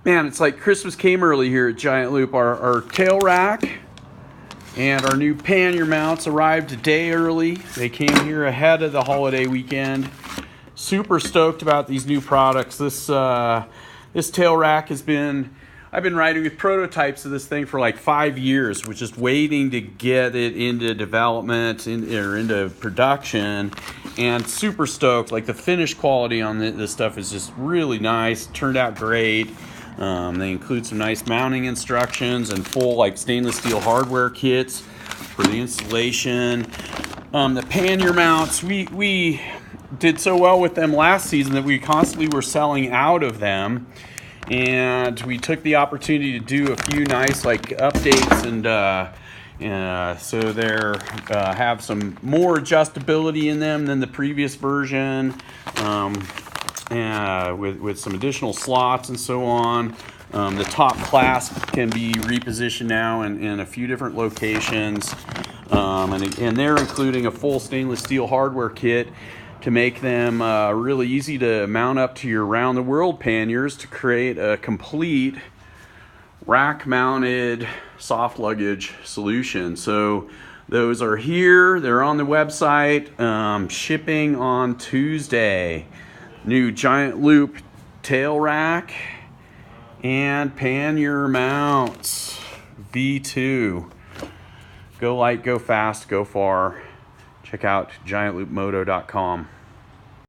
Man, it's like Christmas came early here at Giant Loop. Our tail rack and our new pannier mounts arrived a day early. They came here ahead of the holiday weekend. Super stoked about these new products. This tail rack has been, I've been riding with prototypes of this thing for like 5 years. We're just waiting to get it into development or into production, and super stoked. Like the finish quality on this stuff is just really nice. Turned out great. They include some nice mounting instructions and full like stainless steel hardware kits for the installation. The pannier mounts, we did so well with them last season that we constantly were selling out of them, and we took the opportunity to do a few nice like updates and so they're have some more adjustability in them than the previous version. With some additional slots and so on. The top clasp can be repositioned now in a few different locations. And they're including a full stainless steel hardware kit to make them really easy to mount up to your round-the-world panniers to create a complete rack-mounted soft luggage solution. So those are here. They're on the website. Shipping on Tuesday. New Giant Loop tail rack and pannier mounts V2. Go light, go fast, go far. Check out giantloopmoto.com.